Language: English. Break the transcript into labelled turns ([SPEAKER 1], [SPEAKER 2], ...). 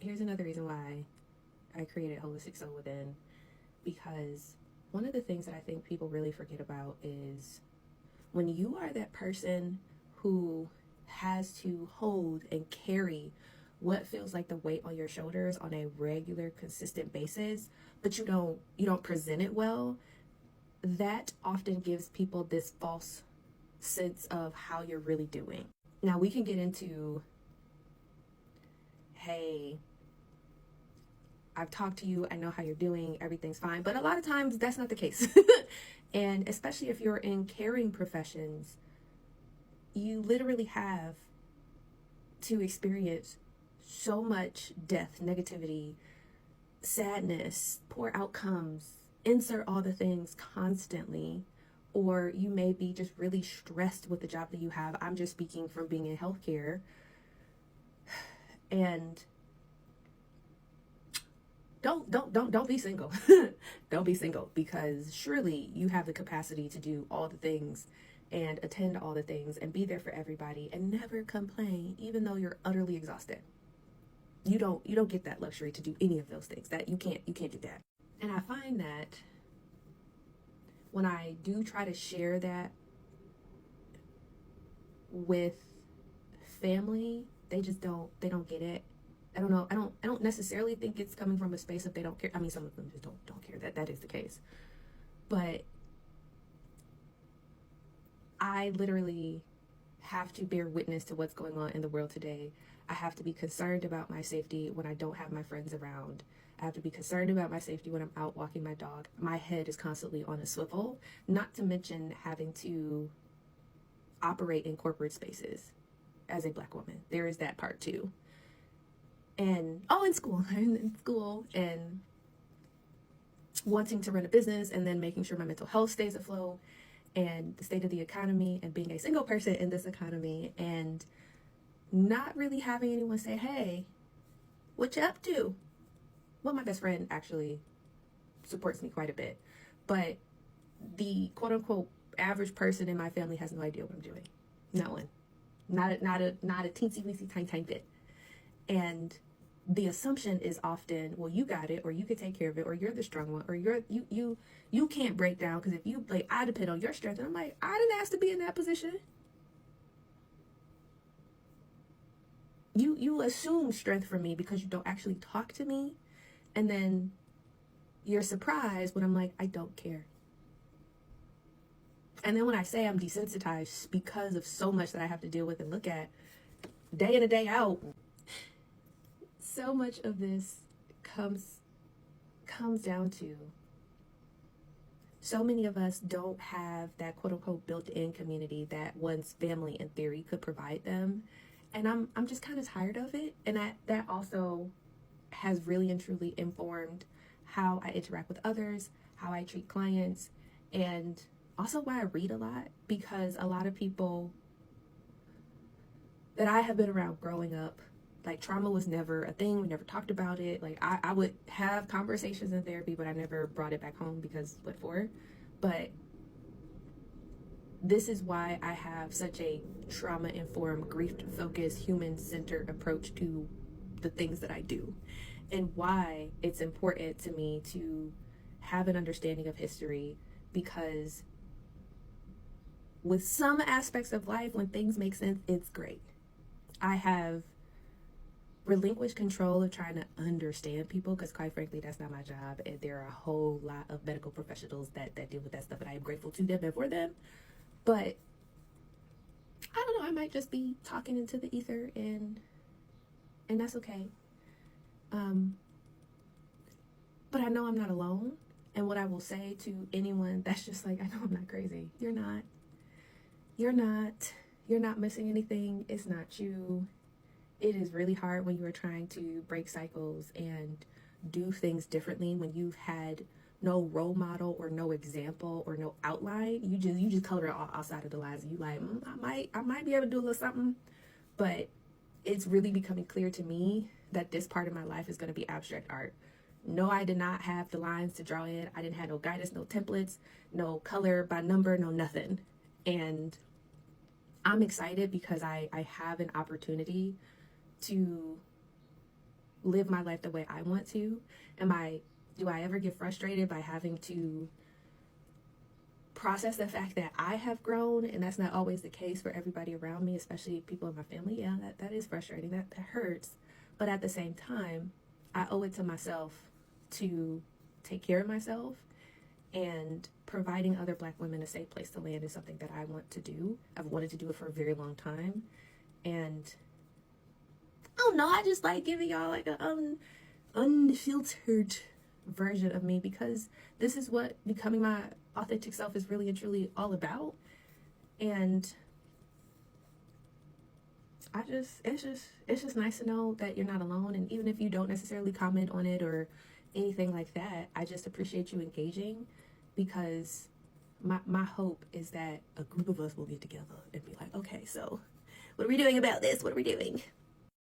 [SPEAKER 1] here's another reason why I created Holistic Soul Within, because one of the things that I think people really forget about is when you are that person who has to hold and carry what feels like the weight on your shoulders on a regular, consistent basis, but you don't present it well, that often gives people this false sense of how you're really doing. Now we can get into, hey, I've talked to you, I know how you're doing, everything's fine, but a lot of times that's not the case. And especially if you're in caring professions, you literally have to experience so much death, negativity, sadness, poor outcomes, insert all the things constantly, or you may be just really stressed with the job that you have. I'm just speaking from being in healthcare. And don't be single. Don't be single, because surely you have the capacity to do all the things and attend all the things and be there for everybody and never complain, even though you're utterly exhausted. You don't get that luxury to do any of those things. That you can't do that. And I find that when I do try to share that with family, they don't get it. I don't know. I don't necessarily think it's coming from a space of they don't care. I mean, some of them just don't care. That is the case. But I literally have to bear witness to what's going on in the world today. I have to be concerned about my safety when I don't have my friends around. I have to be concerned about my safety when I'm out walking my dog. My head is constantly on a swivel, not to mention having to operate in corporate spaces as a Black woman. There is that part too. And in school and wanting to run a business, and then making sure my mental health stays afloat, and the state of the economy, and being a single person in this economy, and not really having anyone say, hey, what you up to? Well, my best friend actually supports me quite a bit, but the quote unquote average person in my family has no idea what I'm doing. Not one. Not a teensy weensy tiny bit. And the assumption is often, well, you got it, or you can take care of it, or you're the strong one, or you can't break down, because if you like, I depend on your strength. And I'm like, I didn't ask to be in that position. You assume strength from me because you don't actually talk to me, and then you're surprised when I'm like, I don't care. And then when I say I'm desensitized because of so much that I have to deal with and look at day in and day out, so much of this comes down to so many of us don't have that quote unquote built-in community that one's family in theory could provide them. And I'm just kind of tired of it. And that also has really and truly informed how I interact with others, how I treat clients, and also why I read a lot, because a lot of people that I have been around growing up, like, trauma was never a thing. We never talked about it. Like, I would have conversations in therapy, but I never brought it back home, because what for? But this is why I have such a trauma-informed, grief-focused, human-centered approach to the things that I do, and why it's important to me to have an understanding of history, because with some aspects of life, when things make sense, it's great. I have relinquished control of trying to understand people, because quite frankly, that's not my job. And there are a whole lot of medical professionals that deal with that stuff, and I am grateful to them and for them. But I don't know, I might just be talking into the ether, and that's okay. But I know I'm not alone. And what I will say to anyone that's just like, I know I'm not crazy. You're not missing anything. It's not you. It is really hard when you are trying to break cycles and do things differently, when you've had no role model or no example or no outline. You just color it all outside of the lines, and you like, I might be able to do a little something. But it's really becoming clear to me that this part of my life is going to be abstract art. No, I did not have the lines to draw in. I didn't have no guidance, no templates, no color by number, no nothing. And I'm excited because I have an opportunity to live my life the way I want to? Do I ever get frustrated by having to process the fact that I have grown, and that's not always the case for everybody around me, especially people in my family? Yeah, that is frustrating. That hurts. But at the same time, I owe it to myself to take care of myself, and providing other Black women a safe place to land is something that I want to do. I've wanted to do it for a very long time. And I don't know, I just like giving y'all like an unfiltered version of me, because this is what becoming my authentic self is really and truly all about. And it's just nice to know that you're not alone. And even if you don't necessarily comment on it or anything like that, I just appreciate you engaging, because my hope is that a group of us will get together and be like, okay, so what are we doing about this? What are we doing?